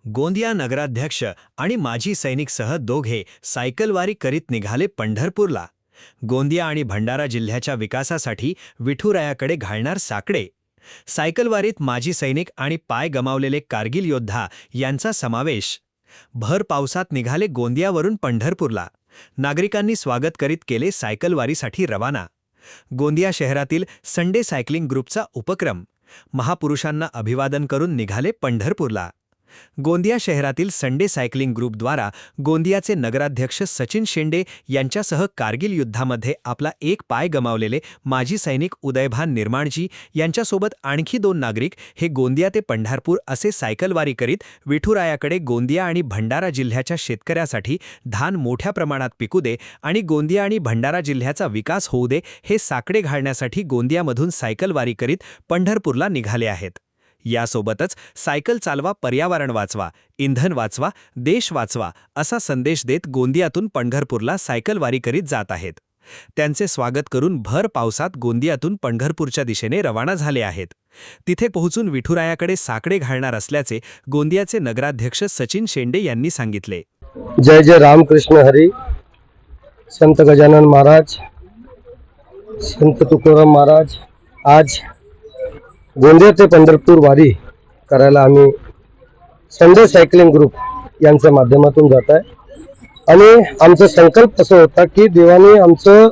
गोंदिया नगराध्यक्ष आणि माजी सैनिकसह दोघे सायकलवारी करीत निघाले पंढरपूरला। गोंदिया आणि भंडारा जिल्ह्याच्या विकासासाठी विठुरायाकडे घालणार साकडे। सायकलवारीत माजी सैनिक आणि पाय गमावलेले कारगिल योद्धा यांचा समावेश। भर पावसात निघाले गोंदियावरून पंढरपूरला। नागरिकांनी स्वागत करीत केले सायकलवारीसाठी रवाना। गोंदिया शहरातील संडे सायकलिंग ग्रुपचा उपक्रम। महापुरुषांना अभिवादन करून निघाले पंढरपूरला। गोंदिया शहरातील संडे सायकलिंग ग्रुपद्वारा गोंदियाचे नगराध्यक्ष सचिन शेंडे यांच्यासह कारगिल युद्धामध्ये आपला एक पाय गमावलेले माजी सैनिक उदयभान निर्माणजी यांच्यासोबत आणखी 2 नागरिक हे गोंदिया ते पंढरपूर असे सायकलवारी करीत विठुरायाकडे गोंदिया आणि भंडारा जिल्ह्याच्या शेतकऱ्यासाठी धान मोठ्या प्रमाणात पिकू दे आणि गोंदिया आणि भंडारा जिल्ह्याचा विकास होऊ दे हे साकडे घालण्यासाठी गोंदियामधून सायकलवारी करीत पंढरपूरला निघाले आहेत। यासोबतच सायकल चालवा, पर्यावरण वाचवा, इंधन वाचवा, देश वाचवा असा संदेश देत गोंदियातून पंढरपूरला सायकलवारी करीत जात आहेत। त्यांचे स्वागत करून भर पावसात गोंदियातून पंढरपूरच्या दिशेने रवाना झाले आहेत। तिथे पोहोचून विठुरायाकडे साकडे घालणार असल्याचे गोंदियाचे नगराध्यक्ष सचिन शेंडे यांनी सांगितले। जय जय रामकृष्ण हरी। संत गजानन महाराज, संत तुकाराम महाराज आज गोंदिया ते पंढरपूर वारी करायला आम्ही संडे सायकलिंग ग्रुप यांच्या माध्यमातून जात आहे आणि आमचा संकल्प असा होता की देवाने आमचं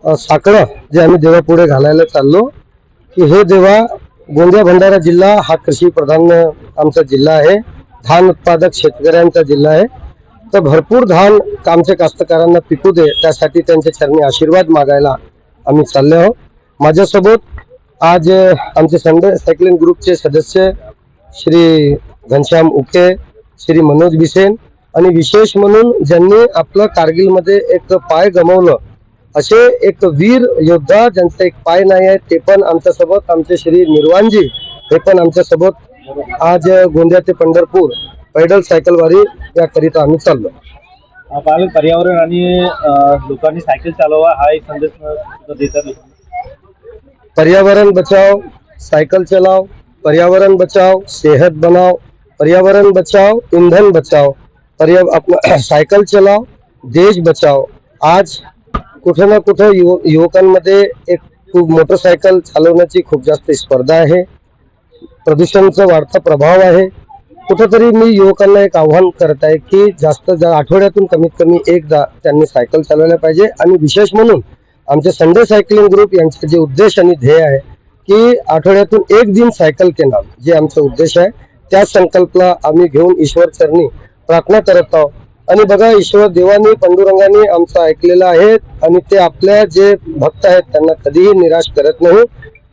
साकडं जे आम्ही देवापुढे घालायला चाललो की हे देवा, गोंदिया भंडारा जिल्हा हा कृषी प्रधान आमचा जिल्हा आहे, धान उत्पादक शेतकऱ्यांचा जिल्हा आहे, तर भरपूर धान आमच्या कास्तकारांना पिकू दे त्यासाठी त्यांच्या चरणी आशीर्वाद मागायला आम्ही चाललो आहोत। माझ्यासोबत आज आमचे संडे सायकलिंग ग्रुपचे सदस्य श्री घनश्याम उके, श्री मनोज बिसेन आणि विशेष म्हणून ज्यांनी आपलं कारगिलमध्ये एक पाय गमावलं असे एक वीर योद्धा ज्यांचा एक पाय नाही आहे ते पण आमच्यासोबत, आमचे श्री निर्वाणजी हे पण आमच्यासोबत आज गोंदिया ते पंढरपूर पैदल सायकलवारी याकरिता आम्ही चाललो। पर्यावरण आणि लोकांनी सायकल चालवा हा एक संदेश देतात। पर्यावरण बचाओ, साइकिल चलाओ, पर्यावरण बचाओ, सेहत बनाओ, पर्यावरण बचाओ, ईंधन बचाओ, अपना सायकल चलाओ, देश बचाओ। आज कुठे ना कुठे युवकांमध्ये एक खूप मोटरसायकल चालवण्याची खूप जास्त स्पर्धा आहे, प्रदूषणाचा वाढता प्रभाव आहे। कुठेतरी मी युवकांना एक आव्हान करत आहे की जास्त आठवड्यातून कमीत कमी एकदा त्यांनी सायकल चालवल्या पाहिजे आणि विशेष म्हणून आमचे संडे सायकलिंग ग्रुप यांचे जे उद्देश आणि ध्येय आहे की आठवड्यातून एक दिन सायकल के नाम जे आमचा उद्देश आहे त्या संकल्पला आम्ही घेऊन ईश्वर चरणी प्रार्थना करत आहोत। आणि बघा, ईश्वर देवानी पांडुरंगाने आमचं ऐकलेलं आहे आणि ते आपल्या जे भक्त आहेत त्यांना कधीही निराश करत नाही।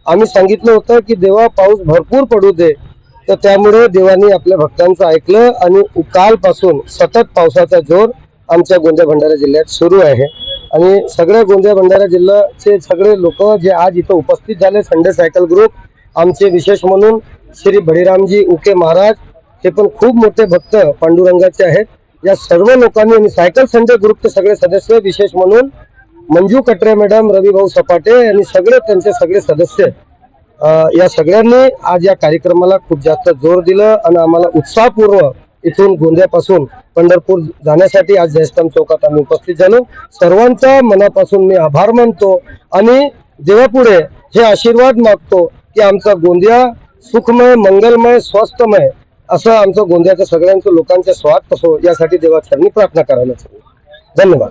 आम्ही सांगितलं होतं की देवा पाऊस भरपूर पडू दे, तर त्यामुळे देवानी आपल्या भक्तांचं ऐकलं आणि कालपासून सतत पावसाचा जोर आमच्या गोंदिया भंडारा जिल्ह्यात सुरू आहे आणि सगळ्या गोंदिया भंडारा जिल्ह्याचे सगळे लोक जे आज इथं उपस्थित झाले संडे सायकल ग्रुप, आमचे विशेष म्हणून श्री बळीरामजी उके महाराज हे पण खूप मोठे भक्त पांडुरंगाचे आहेत। या सर्व लोकांनी आणि सायकल संडे ग्रुपचे सगळे सदस्य विशेष म्हणून मंजू कटरे मॅडम, रविभाऊ सपाटे आणि सगळे त्यांचे सगळे सदस्य या सगळ्यांनी आज या कार्यक्रमाला खूप जास्त जोर दिलं आणि आम्हाला उत्साहपूर्व इथून गोंदियापासून पंढरपूर जाण्यासाठी आज जयस्तंभ चौकात आम्ही उपस्थित झालो। सर्वांचा मनापासून मी आभार मानतो आणि देवापुढे हे आशीर्वाद मागतो की आमचा गोंदिया सुखमय, मंगलमय, स्वस्थमय असं आमचं गोंदियाच्या सगळ्यांचं लोकांच्या स्वागत असो यासाठी देवाचरणी प्रार्थना करायला. धन्यवाद।